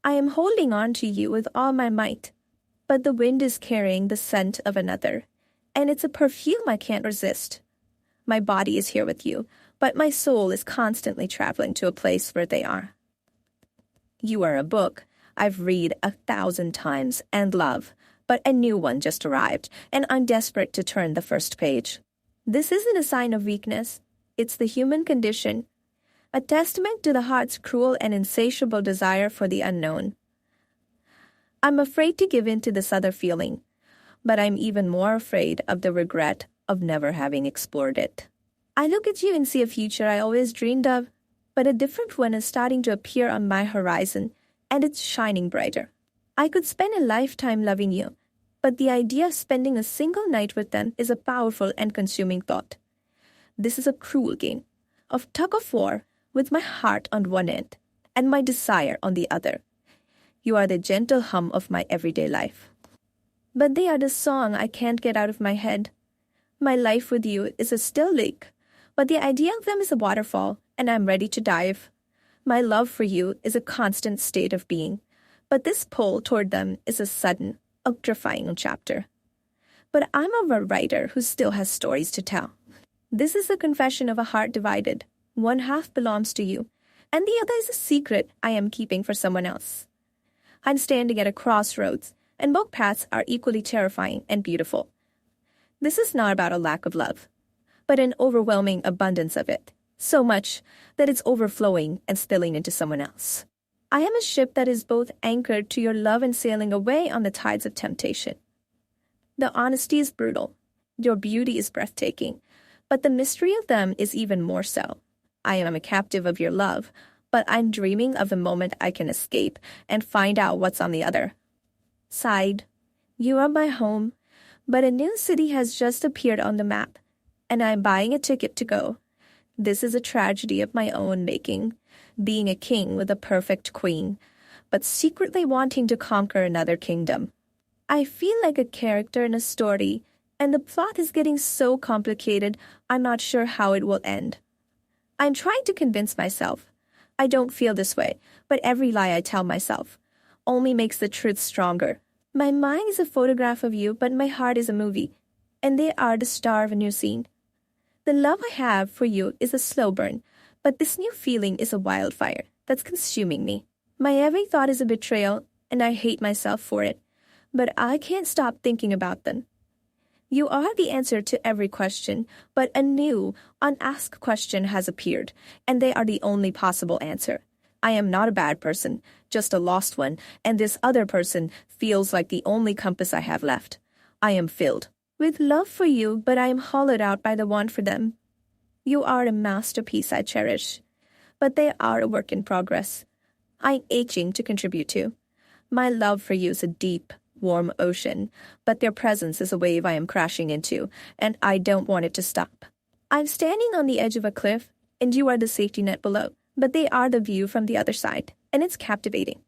I am holding on to you with all my might, but the wind is carrying the scent of another, and it's a perfume I can't resist. My body is here with you, but my soul is constantly traveling to a place where they are. You are a book I've read 1,000 times and love, but a new one just arrived, and I'm desperate to turn the first page. This isn't a sign of weakness. It's the human condition, a testament to the heart's cruel and insatiable desire for the unknown. I'm afraid to give in to this other feeling, but I'm even more afraid of the regret of never having explored it. I look at you and see a future I always dreamed of, but a different one is starting to appear on my horizon, and it's shining brighter. I could spend a lifetime loving you, but the idea of spending a single night with them is a powerful and consuming thought. This is a cruel game of tug-of-war with my heart on one end and my desire on the other. You are the gentle hum of my everyday life. But they are the song I can't get out of my head. My life with you is a still lake, but the idea of them is a waterfall, and I'm ready to dive. My love for you is a constant state of being, but this pull toward them is a sudden, electrifying chapter. But I'm a writer who still has stories to tell. This is the confession of a heart divided. One half belongs to you, and the other is a secret I am keeping for someone else. I'm standing at a crossroads, and both paths are equally terrifying and beautiful. This is not about a lack of love, but an overwhelming abundance of it, so much that it's overflowing and spilling into someone else. I am a ship that is both anchored to your love and sailing away on the tides of temptation. The honesty is brutal, your beauty is breathtaking, but the mystery of them is even more so. I am a captive of your love, but I'm dreaming of a moment I can escape and find out what's on the other side. You are my home, but a new city has just appeared on the map, and I'm buying a ticket to go. This is a tragedy of my own making, being a king with a perfect queen, but secretly wanting to conquer another kingdom. I feel like a character in a story, and the plot is getting so complicated, I'm not sure how it will end. I'm trying to convince myself. I don't feel this way, but every lie I tell myself only makes the truth stronger. My mind is a photograph of you, but my heart is a movie, and they are the star of a new scene. The love I have for you is a slow burn, but this new feeling is a wildfire that's consuming me. My every thought is a betrayal, and I hate myself for it, but I can't stop thinking about them. You are the answer to every question, but a new, unasked question has appeared, and they are the only possible answer. I am not a bad person, just a lost one, and this other person feels like the only compass I have left. I am filled with love for you, but I am hollowed out by the want for them. You are a masterpiece I cherish, but they are a work in progress. I'm aching to contribute to. My love for you is a deep, warm ocean, but their presence is a wave I am crashing into, and I don't want it to stop. I'm standing on the edge of a cliff, and you are the safety net below, but they are the view from the other side, and it's captivating.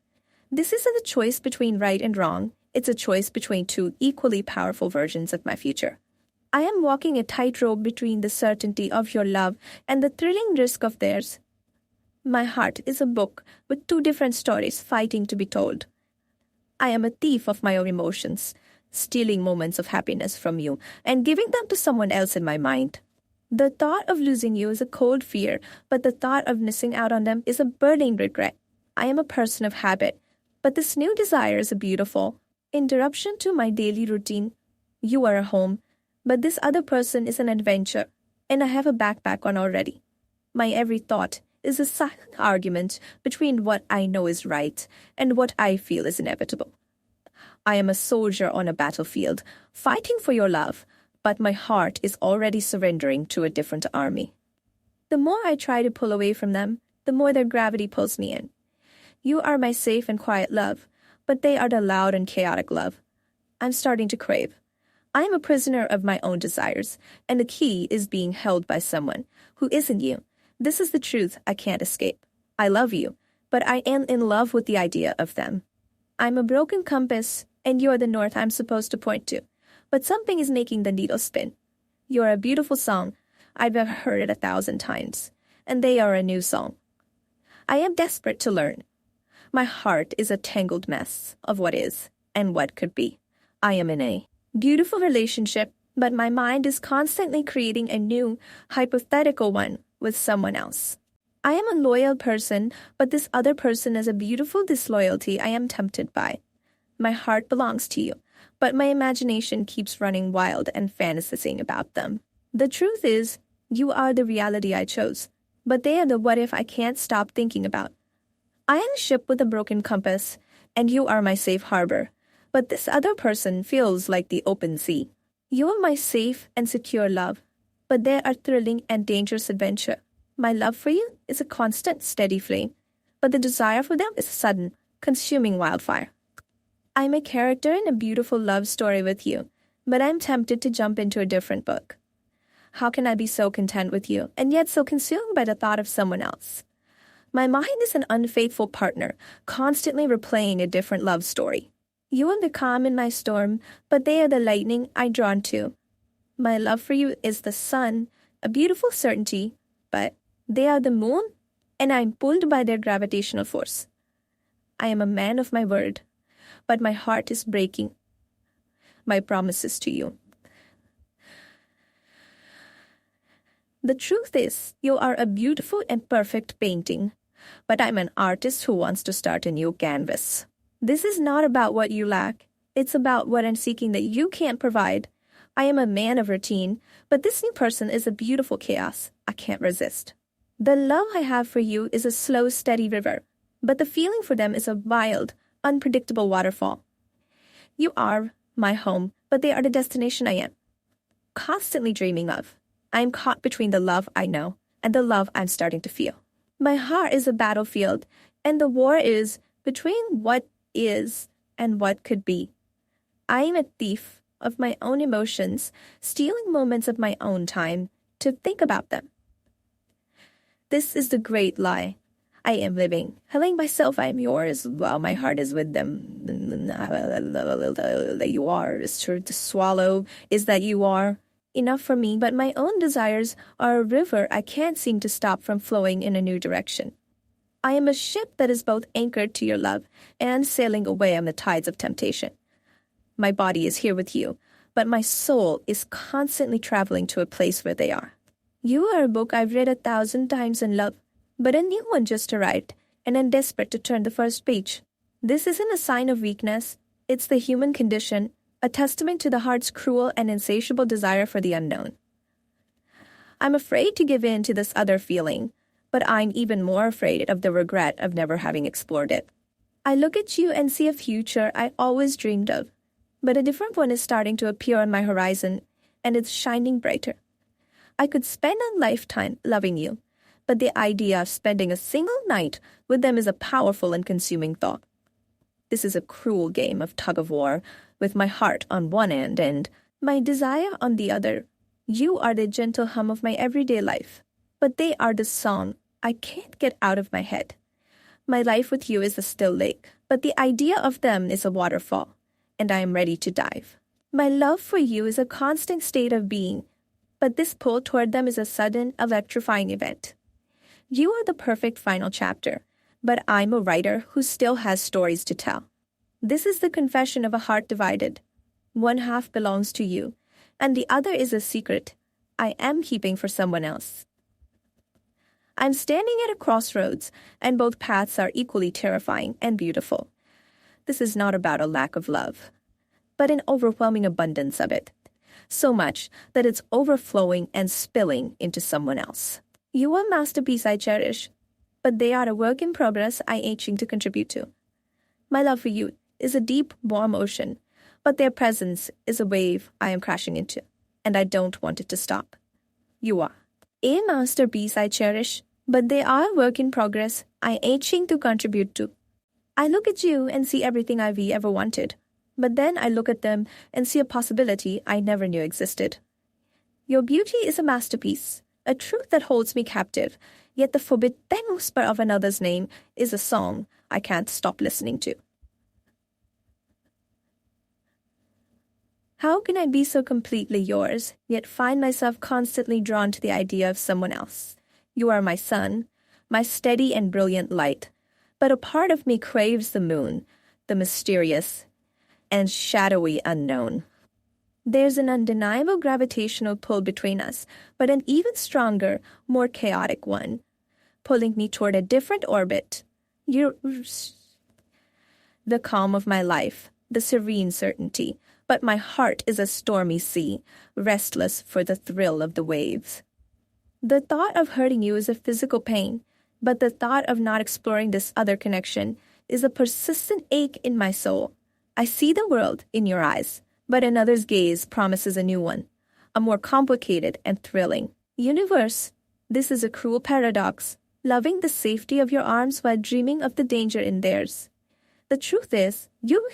This isn't a choice between right and wrong. It's a choice between two equally powerful versions of my future. I am walking a tightrope between the certainty of your love and the thrilling risk of theirs. My heart is a book with two different stories fighting to be told. I am a thief of my own emotions, stealing moments of happiness from you and giving them to someone else in my mind. The thought of losing you is a cold fear, but the thought of missing out on them is a burning regret. I am a person of habit, but this new desire is a beautiful interruption to my daily routine. You are a home, but this other person is an adventure, and I have a backpack on already. My every thought is a silent argument between what I know is right and what I feel is inevitable. I am a soldier on a battlefield, fighting for your love, but my heart is already surrendering to a different army. The more I try to pull away from them, the more their gravity pulls me in. You are my safe and quiet love, but they are the loud and chaotic love I'm starting to crave. I am a prisoner of my own desires, and the key is being held by someone who isn't you. This is the truth I can't escape. I love you, but I am in love with the idea of them. I'm a broken compass, and you're the north I'm supposed to point to, but something is making the needle spin. You're a beautiful song. I've heard it 1,000 times, and they are a new song. I am desperate to learn, My heart is a tangled mess of what is and what could be. I am in a beautiful relationship, but my mind is constantly creating a new, hypothetical one with someone else. I am a loyal person, but this other person is a beautiful disloyalty I am tempted by. My heart belongs to you, but my imagination keeps running wild and fantasizing about them. The truth is, you are the reality I chose, but they are the what if I can't stop thinking about. I am a ship with a broken compass, and you are my safe harbor, but this other person feels like the open sea. You are my safe and secure love, but they are thrilling and dangerous adventure. My love for you is a constant, steady flame, but the desire for them is a sudden, consuming wildfire. I'm a character in a beautiful love story with you, but I'm tempted to jump into a different book. How can I be so content with you, and yet so consumed by the thought of someone else? My mind is an unfaithful partner, constantly replaying a different love story. You are the calm in my storm, but they are the lightning I'm drawn to. My love for you is the sun, a beautiful certainty, but they are the moon, and I'm pulled by their gravitational force. I am a man of my word, but my heart is breaking my promises to you. The truth is, you are a beautiful and perfect painting, but I'm an artist who wants to start a new canvas. This is not about what you lack. It's about what I'm seeking that you can't provide. I am a man of routine, but this new person is a beautiful chaos I can't resist. The love I have for you is a slow, steady river, but the feeling for them is a wild, unpredictable waterfall. You are my home, but they are the destination I am constantly dreaming of. I am caught between the love I know and the love I'm starting to feel. My heart is a battlefield, and the war is between what is and what could be. I am a thief of my own emotions, stealing moments of my own time to think about them. This is the great lie I am living. Telling myself I am yours while my heart is with them. That you are is true to swallow, is that you are enough for me, but my own desires are a river I can't seem to stop from flowing in a new direction. I am a ship that is both anchored to your love and sailing away on the tides of temptation. My body is here with you, but my soul is constantly traveling to a place where they are. You are a book I've read 1,000 times in love, but a new one just arrived, and I'm desperate to turn the first page. This isn't a sign of weakness. It's the human condition, a testament to the heart's cruel and insatiable desire for the unknown. I'm afraid to give in to this other feeling, but I'm even more afraid of the regret of never having explored it. I look at you and see a future I always dreamed of, but a different one is starting to appear on my horizon, and it's shining brighter. I could spend a lifetime loving you, but the idea of spending a single night with them is a powerful and consuming thought. This is a cruel game of tug-of-war, with my heart on one end and my desire on the other. You are the gentle hum of my everyday life, but they are the song I can't get out of my head. My life with you is a still lake, but the idea of them is a waterfall, and I am ready to dive. My love for you is a constant state of being, but this pull toward them is a sudden, electrifying event. You are the perfect final chapter, but I'm a writer who still has stories to tell. This is the confession of a heart divided. One half belongs to you, and the other is a secret I am keeping for someone else. I'm standing at a crossroads, and both paths are equally terrifying and beautiful. This is not about a lack of love, but an overwhelming abundance of it. So much that it's overflowing and spilling into someone else. You are a masterpiece I cherish, but they are a work in progress I itching to contribute to. My love for you is a deep, warm ocean, but their presence is a wave I am crashing into, and I don't want it to stop. You are a masterpiece I cherish, but they are a work in progress I itching to contribute to. I look at you and see everything I've ever wanted, but then I look at them and see a possibility I never knew existed. Your beauty is a masterpiece, a truth that holds me captive, yet the forbidden whisper of another's name is a song I can't stop listening to. How can I be so completely yours, yet find myself constantly drawn to the idea of someone else? You are my sun, my steady and brilliant light, But a part of me craves the moon, the mysterious and shadowy unknown. There's an undeniable gravitational pull between us, but an even stronger, more chaotic one, pulling me toward a different orbit. You're the calm of my life, the serene certainty, but my heart is a stormy sea, restless for the thrill of the waves. The thought of hurting you is a physical pain, but the thought of not exploring this other connection is a persistent ache in my soul. I see the world in your eyes, but another's gaze promises a new one, a more complicated and thrilling. Universe, this is a cruel paradox, loving the safety of your arms while dreaming of the danger in theirs. The truth is, you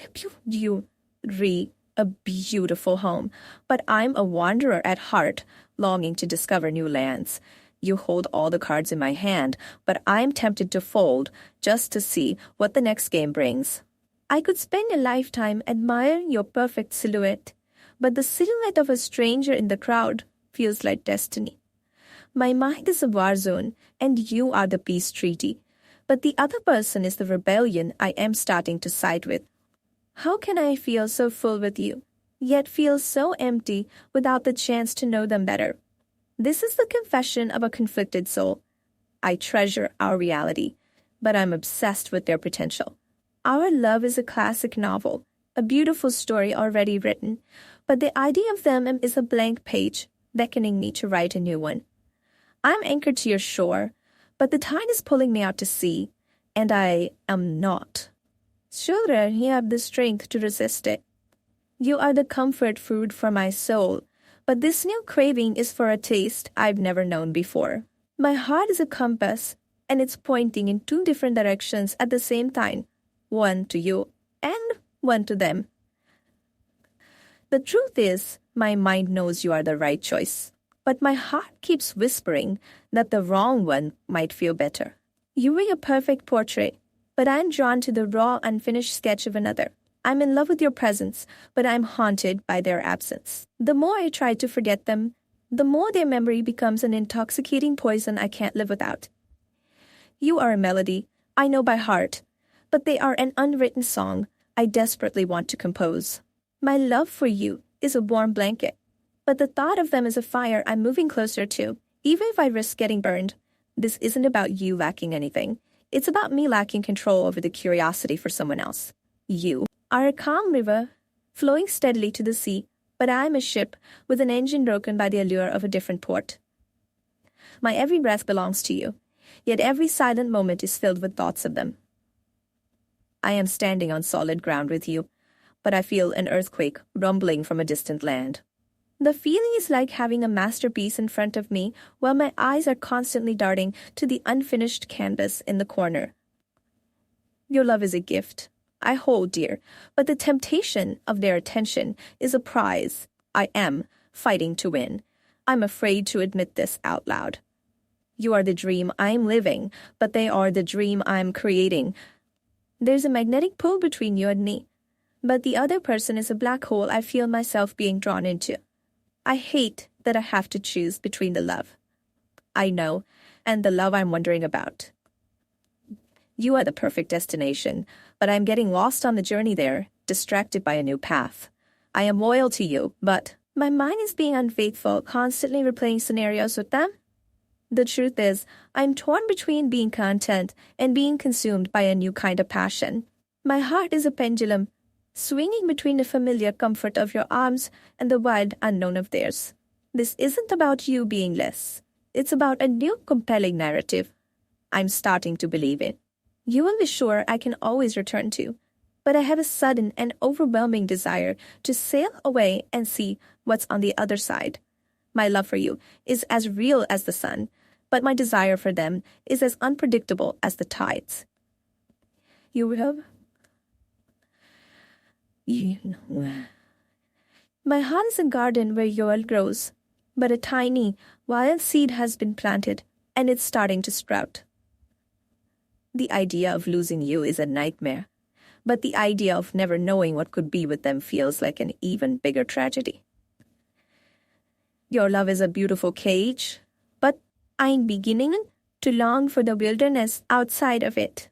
a beautiful home, but I'm a wanderer at heart, longing to discover new lands. You hold all the cards in my hand, but I'm tempted to fold just to see what the next game brings. I could spend a lifetime admiring your perfect silhouette, but the silhouette of a stranger in the crowd feels like destiny. My mind is a war zone, and you are the peace treaty, but the other person is the rebellion I am starting to side with. How can I feel so full with you, yet feel so empty without the chance to know them better? This is the confession of a conflicted soul. I treasure our reality, but I'm obsessed with their potential. Our love is a classic novel, a beautiful story already written, but the idea of them is a blank page, beckoning me to write a new one. I'm anchored to your shore, but the tide is pulling me out to sea, and I am not. Sure, you have the strength to resist it. You are the comfort food for my soul, but this new craving is for a taste I've never known before. My heart is a compass, and it's pointing in two different directions at the same time, one to you and one to them. The truth is, my mind knows you are the right choice, but my heart keeps whispering that the wrong one might feel better. You were a perfect portrait, but I'm drawn to the raw, unfinished sketch of another. I'm in love with your presence, but I'm haunted by their absence. The more I try to forget them, the more their memory becomes an intoxicating poison I can't live without. You are a melody I know by heart, but they are an unwritten song I desperately want to compose. My love for you is a warm blanket, but the thought of them is a fire I'm moving closer to, even if I risk getting burned. This isn't about you lacking anything. It's about me lacking control over the curiosity for someone else. You are a calm river, flowing steadily to the sea, but I'm a ship with an engine broken by the allure of a different port. My every breath belongs to you, yet every silent moment is filled with thoughts of them. I am standing on solid ground with you, but I feel an earthquake rumbling from a distant land. The feeling is like having a masterpiece in front of me while my eyes are constantly darting to the unfinished canvas in the corner. Your love is a gift I hold dear, but the temptation of their attention is a prize I am fighting to win. I'm afraid to admit this out loud. You are the dream I'm living, but they are the dream I'm creating. There's a magnetic pull between you and me, but the other person is a black hole I feel myself being drawn into. I hate that I have to choose between the love I know and the love I'm wondering about. You are the perfect destination, but I'm getting lost on the journey there, distracted by a new path. I am loyal to you, but my mind is being unfaithful, constantly replaying scenarios with them. The truth is, I'm torn between being content and being consumed by a new kind of passion. My heart is a pendulum, swinging between the familiar comfort of your arms and the wild unknown of theirs. This isn't about you being less. It's about a new compelling narrative I'm starting to believe in. You will be sure I can always return to, but I have a sudden and overwhelming desire to sail away and see what's on the other side. My love for you is as real as the sun, but my desire for them is as unpredictable as the tides. My heart is a garden where Yoel grows, but a tiny, wild seed has been planted, and it's starting to sprout. The idea of losing you is a nightmare, but the idea of never knowing what could be with them feels like an even bigger tragedy. Your love is a beautiful cage, but I'm beginning to long for the wilderness outside of it.